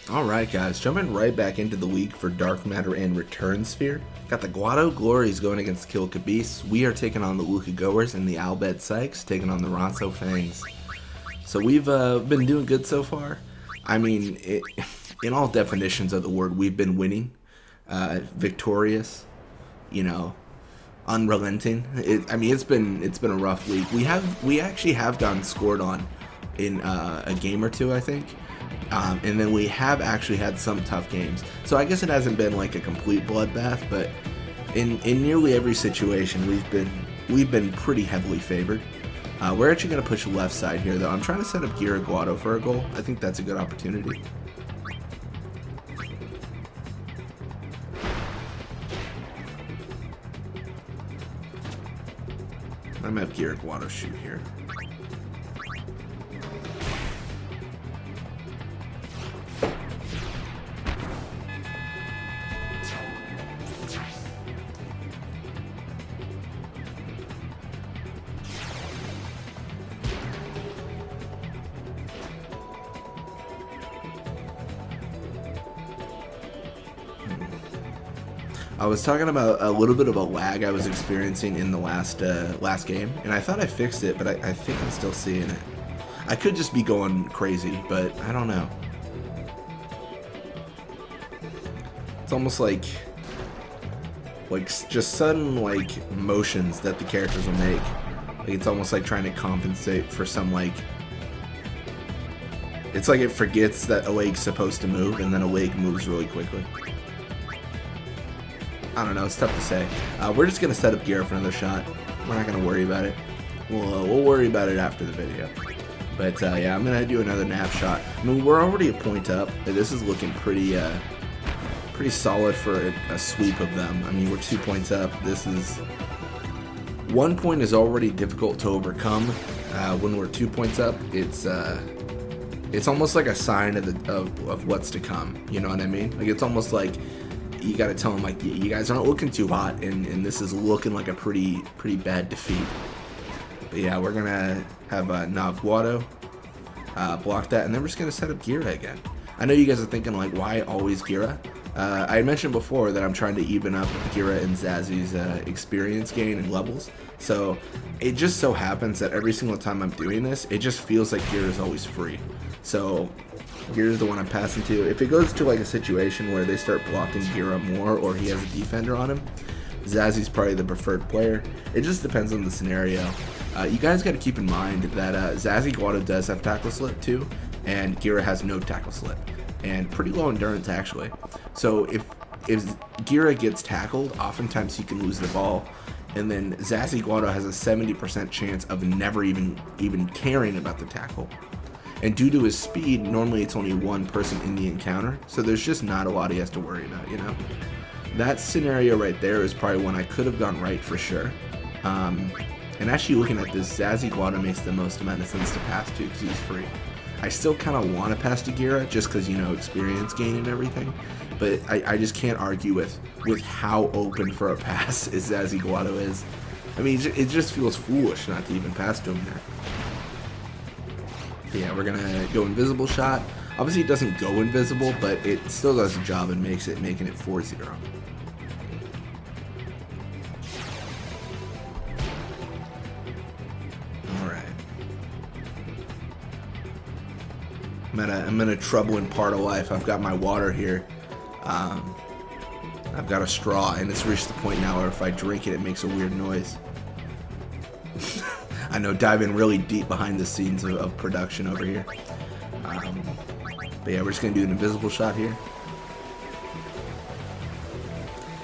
Alright guys, jumping right back into the league for Dark Matter and Return Sphere. Got the Guado Glories going against Kill Kabis. We are taking on the Guado Goers and the Albed Sykes, taking on the Ronso Fangs. So we've been doing good so far. I mean, in all definitions of the word, we've been winning. Victorious, you know, unrelenting. I mean, it's been a rough week. We actually have gotten scored on in a game or two, I think. And then we have actually had some tough games. So I guess it hasn't been like a complete bloodbath, but in nearly every situation we've been pretty heavily favored. We're actually going to push left side here, though. I'm trying to set up Gira Guado for a goal. I think that's a good opportunity. I'm going to have Gira Guado shoot here. I was talking about a little bit of a lag I was experiencing in the last game, and I thought I fixed it, but I think I'm still seeing it. I could just be going crazy, but I don't know. It's almost like just sudden motions that the characters will make. Like it's almost like trying to compensate for some it's like it forgets that a leg's supposed to move, and then a leg moves really quickly. I don't know, it's tough to say. We're just going to set up Gira for another shot. We're not going to worry about it. We'll worry about it after the video. But yeah, I'm going to do another nap shot. I mean, we're already a point up. This is looking pretty solid for a sweep of them. I mean, we're 2 points up. This is... 1 point is already difficult to overcome. When we're 2 points up, it's almost like a sign of what's to come. You know what I mean? Like, it's almost like you got to tell them, like, you guys aren't looking too hot, and this is looking like a pretty bad defeat. But yeah, we're gonna have Nav Guado block that, and then we're just gonna set up Gira again. I know you guys are thinking, like, why always Gira? I had mentioned before that I'm trying to even up Gira and Zazzy's experience gain and levels. So it just so happens that every single time I'm doing this, it just feels like Gira is always free. So Gira's the one I'm passing to. If it goes to like a situation where they start blocking Gira more, or he has a defender on him, Zazzy's probably the preferred player. It just depends on the scenario. You guys got to keep in mind that Zazzy Guado does have tackle slip too, and Gira has no tackle slip, and pretty low endurance actually. So if Gira gets tackled, oftentimes he can lose the ball, and then Zazzy Guado has a 70% chance of never even caring about the tackle. And due to his speed, normally it's only one person in the encounter, so there's just not a lot he has to worry about, you know? That scenario right there is probably one I could have gone right for sure. And actually looking at this, Zazzy Guado makes the most amount of sense to pass to because he's free. I still kind of want to pass to Gira just because, you know, experience gain and everything, but I just can't argue with how open for a pass Zazzy Guado is. I mean, it just feels foolish not to even pass to him there. Yeah, we're gonna go invisible shot. Obviously it doesn't go invisible, but it still does the job and making it 4-0. Alright. I'm in a troubling part of life. I've got my water here. I've got a straw, and it's reached the point now where if I drink it, it makes a weird noise. I know, diving really deep behind the scenes of production over here. But yeah, we're just gonna do an invisible shot here.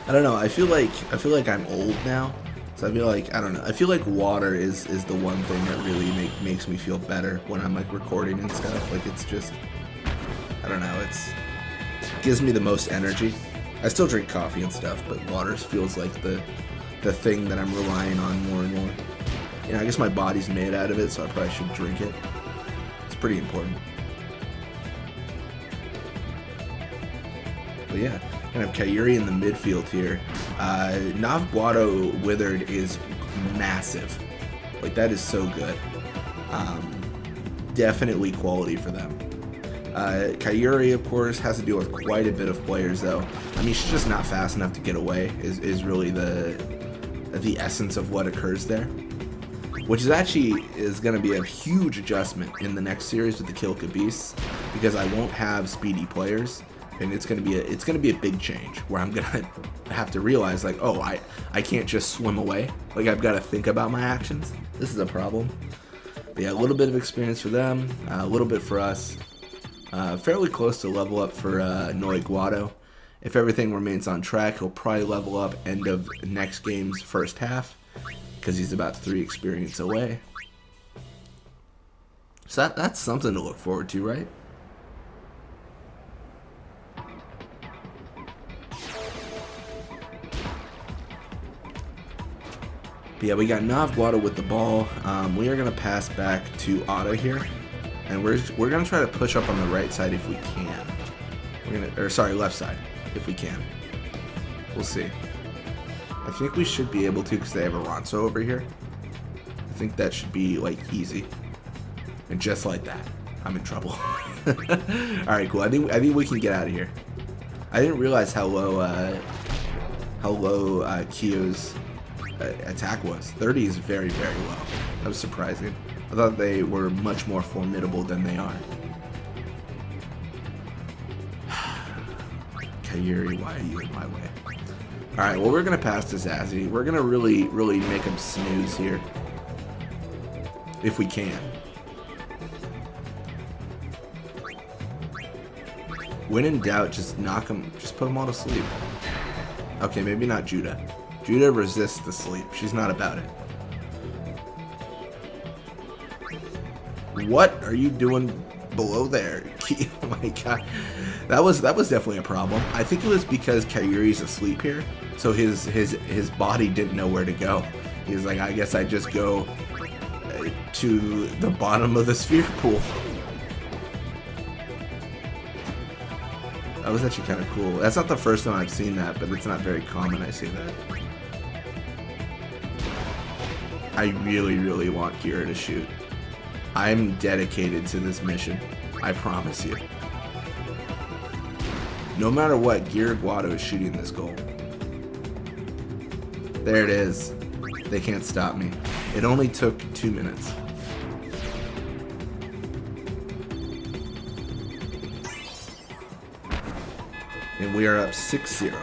I don't know. I feel like I'm old now, so I feel like I don't know. I feel like water is the one thing that really makes me feel better when I'm like recording and stuff. Like it's just, I don't know. It gives me the most energy. I still drink coffee and stuff, but water feels like the thing that I'm relying on more and more. You know, I guess my body's made out of it, so I probably should drink it. It's pretty important. But yeah, kind of Kairi in the midfield here. Nav Guado Withered is massive. Like, that is so good. Definitely quality for them. Kayuri, of course, has to deal with quite a bit of players, though. I mean, she's just not fast enough to get away, is really the essence of what occurs there. Which is actually going to be a huge adjustment in the next series with the Kill Beasts, because I won't have speedy players, and it's going to be a big change where I'm going to have to realize, like, oh, I can't just swim away. Like, I've got to think about my actions. This is a problem. But yeah, a little bit of experience for them, a little bit for us. Fairly close to level up for Guado. If everything remains on track, he'll probably level up end of next game's first half, because he's about 3 experience away. So that's something to look forward to, right? But yeah, we got Guado with the ball. We are going to pass back to Otto here. And we're going to try to push up on the right side if we can. Left side, if we can. We'll see. I think we should be able to, because they have a Ronso over here. I think that should be, like, easy. And just like that, I'm in trouble. Alright, cool. I think we can get out of here. I didn't realize how low Kyo's attack was. 30 is very, very low. That was surprising. I thought they were much more formidable than they are. Kayuri, why are you in my way? Alright, well, we're going to pass to Zazzy. We're going to really make him snooze here. If we can. When in doubt, just knock him, just put him all to sleep. Okay, maybe not Judah. Judah resists the sleep. She's not about it. What are you doing below there? Oh my god. That was definitely a problem. I think it was because Kayuri's asleep here, so his body didn't know where to go. He was like, I guess I just go to the bottom of the sphere pool. That was actually kind of cool. That's not the first time I've seen that, but it's not very common I see that. I really want Kira to shoot. I'm dedicated to this mission. I promise you. No matter what, Guado is shooting this goal. There it is. They can't stop me. It only took 2 minutes. And we are up 6-0.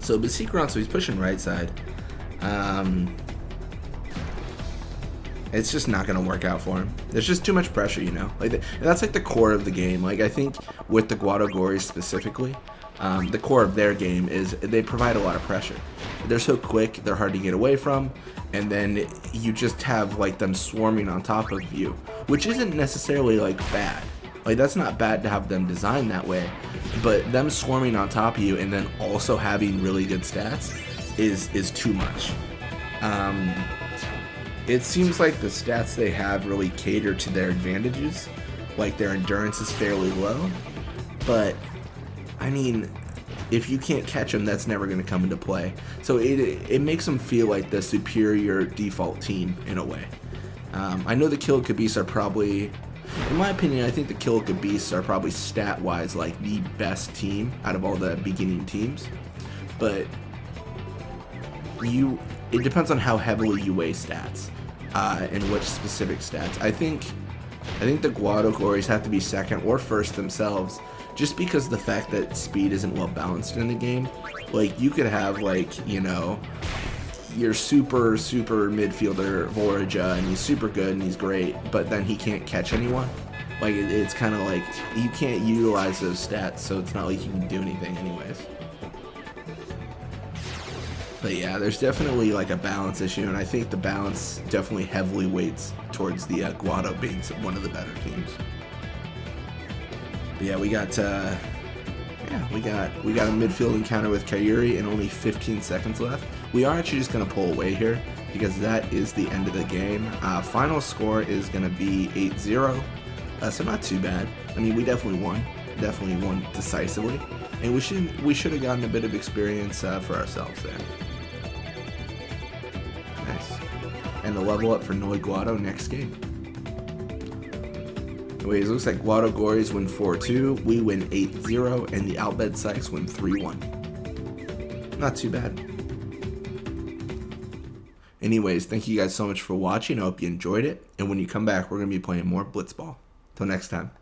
So Basikron, so he's pushing right side. It's just not going to work out for him. There's just too much pressure, you know. Like that's like the core of the game. Like I think with the Guado Glories specifically, the core of their game is they provide a lot of pressure. They're so quick, they're hard to get away from, and then you just have like them swarming on top of you, which isn't necessarily like bad. Like that's not bad to have them designed that way, but them swarming on top of you and then also having really good stats is too much. It seems like the stats they have really cater to their advantages, like their endurance is fairly low, but I mean, if you can't catch them, that's never going to come into play. So it makes them feel like the superior default team in a way. I know the Kill Beasts are probably, in my opinion, I think the Kill Beasts are probably stat-wise like the best team out of all the beginning teams, but it depends on how heavily you weigh stats and which specific stats. I think the Guado Glories have to be second or first themselves, just because the fact that speed isn't well balanced in the game. Like you could have like, you know, your super midfielder Vorija, and he's super good and he's great, but then he can't catch anyone. Like it's kind of like you can't utilize those stats, so it's not like you can do anything anyways. But yeah, there's definitely like a balance issue, and I think the balance definitely heavily weights towards the Guado being one of the better teams. But yeah, we got Yeah, we got a midfield encounter with Kyuri and only 15 seconds left. We are actually just going to pull away here because that is the end of the game. Final score is going to be 8-0, so not too bad. I mean, we definitely won decisively, and we should have gotten a bit of experience for ourselves there. Nice. And the level up for Noi Guado next game. Anyways, it looks like Guado Glories win 4-2, we win 8-0, and the Outbed Sykes win 3-1. Not too bad. Anyways, thank you guys so much for watching. I hope you enjoyed it. And when you come back, we're going to be playing more Blitzball. Till next time.